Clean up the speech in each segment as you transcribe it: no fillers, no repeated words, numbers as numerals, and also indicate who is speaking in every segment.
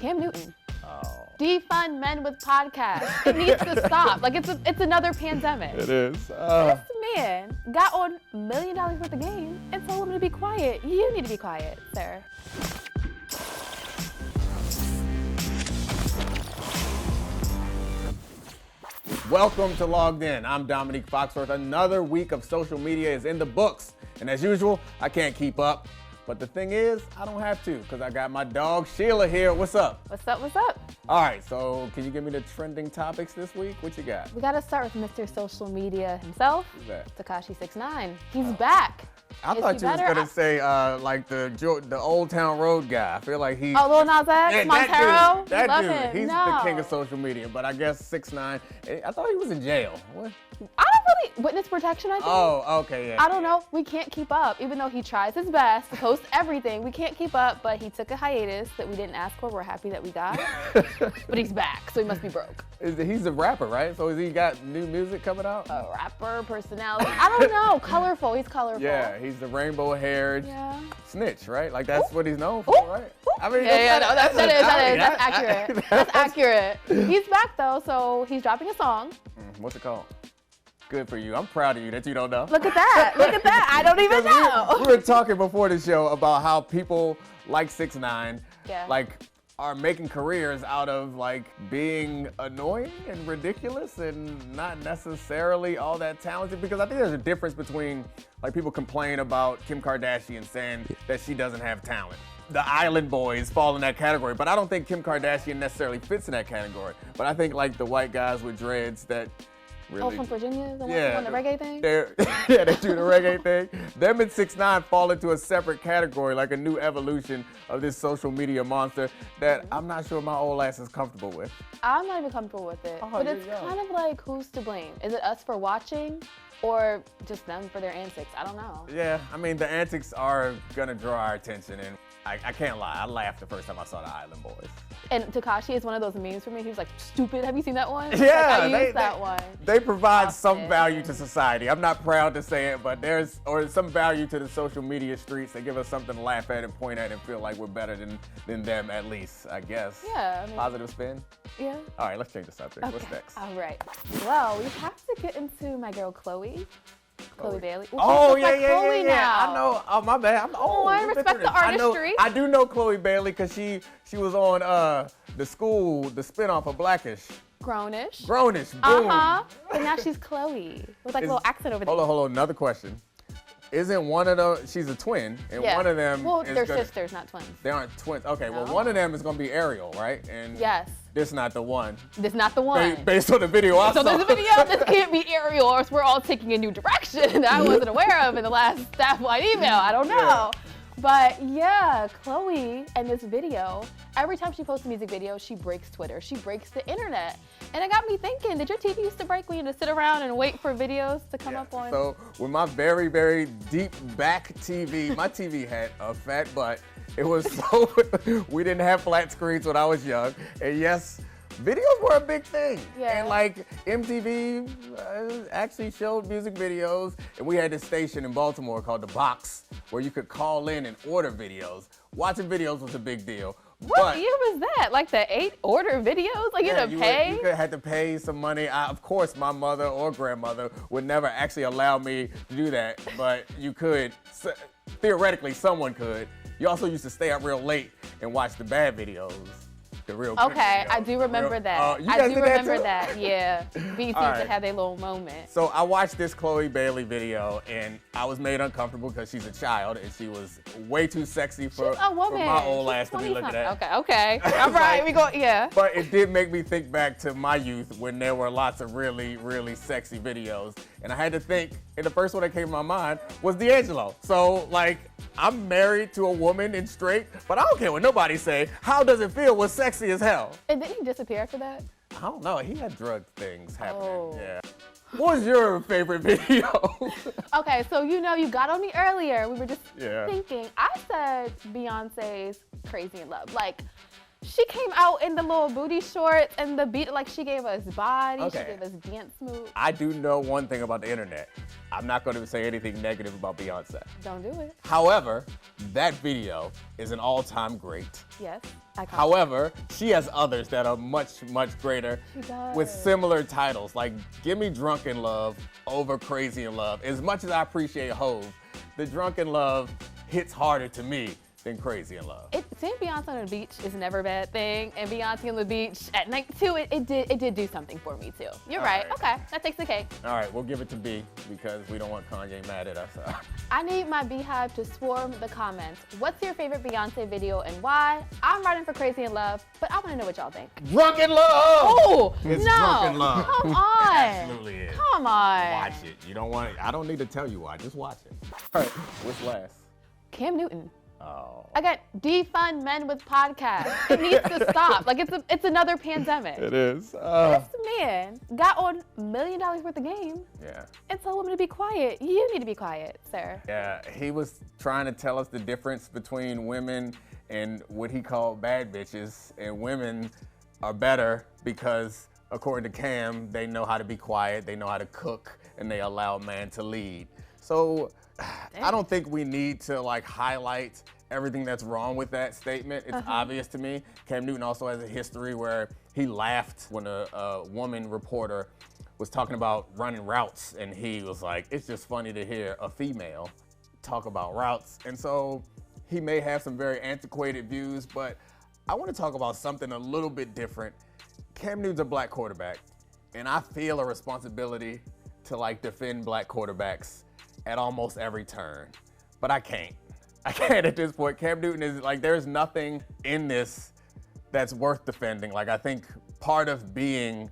Speaker 1: Cam Newton.
Speaker 2: Oh.
Speaker 1: Defund men with podcasts. It needs to stop. Like, it's another pandemic.
Speaker 2: It is.
Speaker 1: This man got on $1 million worth of game and told him to be quiet. You need to be quiet, sir.
Speaker 2: Welcome to Logged In. I'm Domonique Foxworth. Another week of social media is in the books. And as usual, I can't keep up. But the thing is, I don't have to because I got my dog Sheila here. What's up?
Speaker 1: What's up, what's up?
Speaker 2: All right, so can you give me the trending topics this week? What you got?
Speaker 1: We gotta start with Mr. Social Media himself.
Speaker 2: Who's that?
Speaker 1: 6ix9ine. He's back.
Speaker 2: I thought you was gonna say like the Old Town Road guy. I feel like he's
Speaker 1: Lil Nas X,
Speaker 2: yeah,
Speaker 1: Montero.
Speaker 2: That
Speaker 1: Love
Speaker 2: dude.
Speaker 1: him.
Speaker 2: He's
Speaker 1: No.
Speaker 2: the king of social media. But I guess 6ix9ine. I thought he was in jail. What?
Speaker 1: I don't really witness protection, I think.
Speaker 2: Oh, okay, yeah.
Speaker 1: I don't know. We can't keep up, even though he tries his best to post everything. We can't keep up, but he took a hiatus that we didn't ask for. We're happy that we got. But he's back, so he must be broke.
Speaker 2: He's a rapper, right? So has he got new music coming out?
Speaker 1: A rapper, personality. I don't know. Colorful. He's colorful.
Speaker 2: Yeah, he's the rainbow-haired snitch, right? Like that's what he's known for, right? I mean,
Speaker 1: That's accurate. That's accurate. He's back though, so he's dropping a song.
Speaker 2: What's it called? Good for you. I'm proud of you that you don't know.
Speaker 1: Look at that. Look at that. I don't even know.
Speaker 2: We were talking before the show about how people like 6ix9ine, like, are making careers out of like being annoying and ridiculous and not necessarily all that talented, because I think there's a difference between like people complain about Kim Kardashian saying that she doesn't have talent. The Island Boys fall in that category, but I don't think Kim Kardashian necessarily fits in that category. But I think like the white guys with dreads that really,
Speaker 1: from Virginia, the one the reggae thing?
Speaker 2: They do the reggae thing. Them and 6ix9ine fall into a separate category, like a new evolution of this social media monster that I'm not sure my old ass is comfortable with.
Speaker 1: I'm not even comfortable with it. But it's kind of like, who's to blame? Is it us for watching or just them for their antics? I don't know.
Speaker 2: Yeah, I mean, the antics are gonna draw our attention, and I can't lie, I laughed the first time I saw the Island Boys. And
Speaker 1: Tekashi is one of those memes for me. He was like, stupid. Have you seen that one?
Speaker 2: Yeah,
Speaker 1: I used that one.
Speaker 2: They provide some value to society. I'm not proud to say it, but there's some value to the social media streets. They give us something to laugh at and point at and feel like we're better than them, at least, I guess.
Speaker 1: Yeah. I mean,
Speaker 2: positive spin?
Speaker 1: Yeah.
Speaker 2: All right, let's change the subject.
Speaker 1: Okay.
Speaker 2: What's next?
Speaker 1: All right. Well, we have to get into my girl Chloe Bailey.
Speaker 2: Oh,
Speaker 1: yeah.
Speaker 2: I know. Oh, my bad. I'm old.
Speaker 1: I respect the artistry.
Speaker 2: I do know Chloe Bailey because she was on the spinoff of Blackish.
Speaker 1: Grownish.
Speaker 2: Boom.
Speaker 1: But now she's Chloe with like a little accent over there.
Speaker 2: Hold on. Another question. Isn't one of them, she's a twin, and one of them
Speaker 1: they're sisters, not twins.
Speaker 2: They aren't twins. Okay, well, one of them is going to be Ariel, right? And
Speaker 1: yes.
Speaker 2: This not the one.
Speaker 1: This not the one.
Speaker 2: Based on the video I saw.
Speaker 1: So there's a video, this can't be Ariel, or else we're all taking a new direction that I wasn't aware of in the last staff-wide email. I don't know. Yeah. But yeah, Chloe and this video, every time she posts a music video, she breaks Twitter. She breaks the internet. And it got me thinking, did your TV used to break when you had to sit around and wait for videos to come up on?
Speaker 2: So with my very, very deep back TV, my TV had a fat butt. It was so, we didn't have flat screens when I was young. And yes, videos were a big thing.
Speaker 1: Yeah.
Speaker 2: And like MTV actually showed music videos, and we had this station in Baltimore called The Box where you could call in and order videos. Watching videos was a big deal.
Speaker 1: What year was that? Like the 8 order videos? Like you had to pay?
Speaker 2: You had to pay some money. Of course, my mother or grandmother would never actually allow me to do that, but you could. Theoretically, someone could. You also used to stay up real late and watch the bad videos. The real
Speaker 1: okay, I do remember that.
Speaker 2: You guys remember
Speaker 1: that. Yeah. BET used to have their little moment.
Speaker 2: So I watched this Chloe Bailey video, and I was made uncomfortable because she's a child, and she was way too sexy for my old ass to be looking at.
Speaker 1: Okay. All right, we go. Yeah.
Speaker 2: But it did make me think back to my youth when there were lots of really, really sexy videos, and I had to think. And the first one that came to my mind was D'Angelo. So like, I'm married to a woman and straight, but I don't care what nobody say. How does it feel? Was sexy as hell.
Speaker 1: And didn't he disappear after that?
Speaker 2: I don't know. He had drug things happening.
Speaker 1: Oh.
Speaker 2: Yeah. What was your favorite video?
Speaker 1: Okay, so you got on me earlier. We were just thinking. I said Beyonce's Crazy in Love. Like, She came out in the little booty shorts and the beat, like she gave us body,
Speaker 2: Okay.
Speaker 1: she gave us dance moves.
Speaker 2: I do know one thing about the internet. I'm not going to say anything negative about Beyonce.
Speaker 1: Don't do it.
Speaker 2: However, that video is an all-time great.
Speaker 1: Yes, I call
Speaker 2: However, she has others that are much, much greater
Speaker 1: She does.
Speaker 2: with similar titles. Like, give me Drunk in Love over Crazy in Love. As much as I appreciate Hove, the Drunk in Love hits harder to me than Crazy in Love.
Speaker 1: Seeing Beyonce on the beach is never a bad thing, and Beyonce on the beach at night too, it did do something for me too. You're right. Okay, that takes the cake.
Speaker 2: All right, we'll give it to B because we don't want Kanye mad at us.
Speaker 1: I need my beehive to swarm the comments. What's your favorite Beyonce video and why? I'm writing for Crazy in Love, but I want to know what y'all think.
Speaker 2: Drunk in Love!
Speaker 1: Oh,
Speaker 2: It's
Speaker 1: no.
Speaker 2: Drunk in Love.
Speaker 1: Come on.
Speaker 2: Absolutely is.
Speaker 1: Come on.
Speaker 2: Watch it. You don't want it. I don't need to tell you why. Just watch it. All right, what's last?
Speaker 1: Cam Newton.
Speaker 2: Oh.
Speaker 1: Again, defund men with podcasts. It needs to stop. Like it's another pandemic.
Speaker 2: It is.
Speaker 1: This man got on $1 million worth of game
Speaker 2: Yeah.
Speaker 1: and told women to be quiet. You need to be quiet, sir.
Speaker 2: Yeah, he was trying to tell us the difference between women and what he called bad bitches, and women are better because, according to Cam, they know how to be quiet, they know how to cook, and they allow a man to lead. So I don't think we need to like highlight everything that's wrong with that statement. It's obvious to me. Cam Newton also has a history where he laughed when a woman reporter was talking about running routes, and he was like, it's just funny to hear a female talk about routes. And so he may have some very antiquated views, but I want to talk about something a little bit different. Cam Newton's a black quarterback, and I feel a responsibility to like defend black quarterbacks at almost every turn, but I can't. I can't at this point. Cam Newton is like, there's nothing in this that's worth defending. Like, I think part of being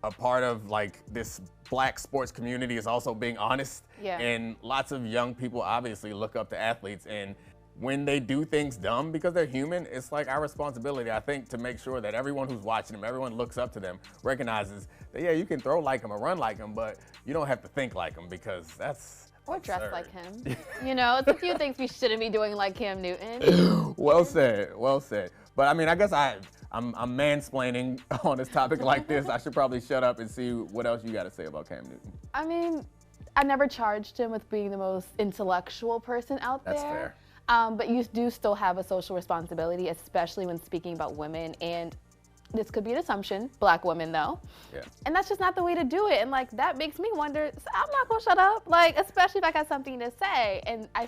Speaker 2: a part of like this black sports community is also being honest.
Speaker 1: Yeah.
Speaker 2: And lots of young people obviously look up to athletes, and when they do things dumb because they're human, it's like our responsibility, I think, to make sure that everyone who's watching them, everyone looks up to them, recognizes that, yeah, you can throw like them or run like them, but you don't have to think like them because that's
Speaker 1: Or dress
Speaker 2: absurd.
Speaker 1: like him. You know, it's a few things we shouldn't be doing like Cam Newton.
Speaker 2: Well said, well said. But I mean, I guess I'm mansplaining on this topic like this. I should probably shut up and see what else you got to say about Cam Newton.
Speaker 1: I mean, I never charged him with being the most intellectual person out there.
Speaker 2: That's fair.
Speaker 1: But you do still have a social responsibility, especially when speaking about women. And this could be an assumption, black women though.
Speaker 2: Yeah.
Speaker 1: And that's just not the way to do it. And like, that makes me wonder, so I'm not gonna shut up. Like, especially if I got something to say. And I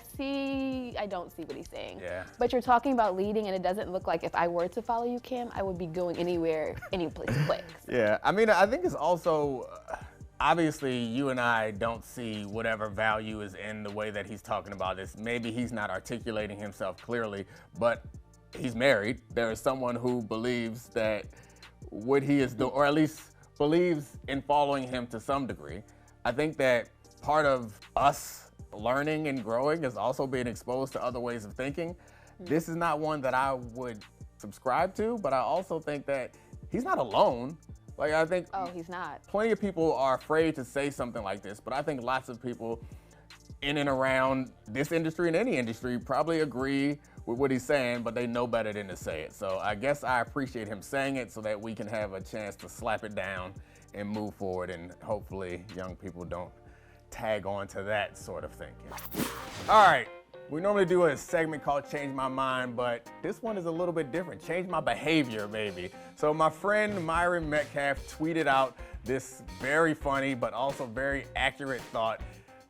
Speaker 1: don't see what he's saying.
Speaker 2: Yeah.
Speaker 1: But you're talking about leading, and it doesn't look like if I were to follow you, Cam, I would be going anywhere, any place to play.
Speaker 2: Yeah, I mean, I think it's also, obviously you and I don't see whatever value is in the way that he's talking about this. Maybe he's not articulating himself clearly, but he's married. There is someone who believes that what he is doing, or at least believes in following him to some degree. I think that part of us learning and growing is also being exposed to other ways of thinking. This is not one that I would subscribe to, but I also think that he's not alone. Like, I think
Speaker 1: He's not.
Speaker 2: plenty of people are afraid to say something like this, but I think lots of people in and around this industry and any industry probably agree with what he's saying, but they know better than to say it. So I guess I appreciate him saying it so that we can have a chance to slap it down and move forward, and hopefully young people don't tag on to that sort of thinking. All right, we normally do a segment called Change My Mind, but this one is a little bit different. Change my behavior, maybe. So my friend Myron Metcalf tweeted out this very funny but also very accurate thought.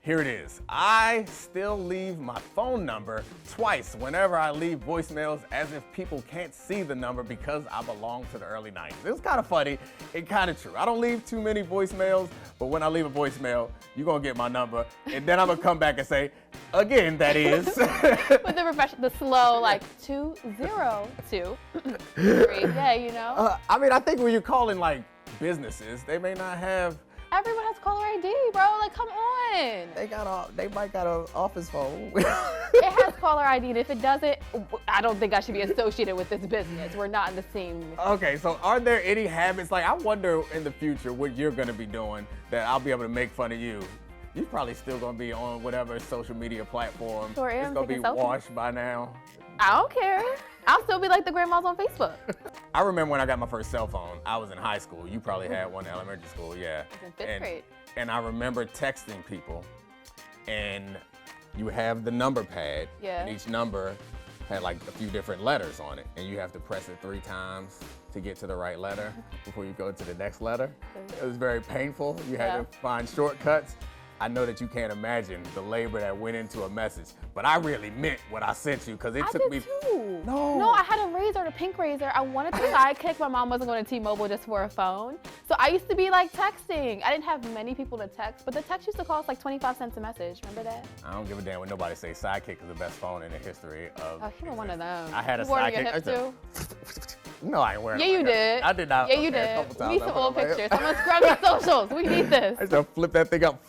Speaker 2: Here it is. I still leave my phone number twice whenever I leave voicemails, as if people can't see the number because I belong to the early 90s. It was kind of funny and kind of true. I don't leave too many voicemails, but when I leave a voicemail, you're gonna get my number, and then I'm gonna come back and say, again, that is.
Speaker 1: With the slow, like 202. Yeah, you know?
Speaker 2: I mean, I think when you're calling like businesses, they may not have.
Speaker 1: Everyone has caller ID, bro. Like, come on.
Speaker 2: They might got an office phone.
Speaker 1: It has caller ID, and if it doesn't, I don't think I should be associated with this business. We're not in the same.
Speaker 2: Okay, so are there any habits? Like, I wonder in the future what you're gonna be doing that I'll be able to make fun of you. You're probably still gonna be on whatever social media platform.
Speaker 1: Sure am,
Speaker 2: it's gonna be
Speaker 1: taking selfies.
Speaker 2: washed by now.
Speaker 1: I don't care. I'll still be like the grandmas on Facebook.
Speaker 2: I remember when I got my first cell phone, I was in high school. You probably had one in elementary school, yeah.
Speaker 1: I was in fifth grade.
Speaker 2: And I remember texting people, and you have the number pad, and each number had like a few different letters on it, and you have to press it 3 times to get to the right letter before you go to the next letter. It was very painful. You had to find shortcuts. I know that you can't imagine the labor that went into a message, but I really meant what I sent you because it took me.
Speaker 1: Too.
Speaker 2: No.
Speaker 1: No, I had a razor, the pink razor. I wanted the Sidekick. My mom wasn't going to T-Mobile just for a phone. So I used to be like texting. I didn't have many people to text, but the text used to cost like 25 cents a message. Remember that?
Speaker 2: I don't give a damn when nobody says Sidekick is the best phone in the history of.
Speaker 1: Oh, you were one of them.
Speaker 2: I had a
Speaker 1: you wore it on
Speaker 2: Sidekick.
Speaker 1: your hip too?
Speaker 2: No, I ain't wearing it.
Speaker 1: Yeah, you did.
Speaker 2: I did not.
Speaker 1: Yeah, you did. We need some old pictures. Someone scrub your socials. We need this.
Speaker 2: I used to flip that thing up.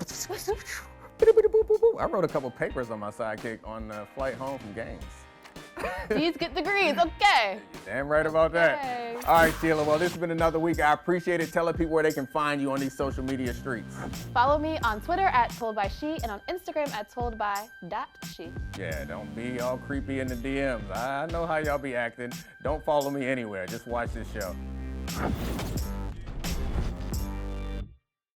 Speaker 2: I wrote a couple papers on my Sidekick on the flight home from games.
Speaker 1: These get degrees, okay.
Speaker 2: Damn right about that. All right, Sheila, well, this has been another week. I appreciate it. Tell the people where they can find you on these social media streets.
Speaker 1: Follow me on Twitter at toldbyshe and on Instagram at toldby.she.
Speaker 2: Yeah, don't be all creepy in the DMs. I know how y'all be acting. Don't follow me anywhere. Just watch this show.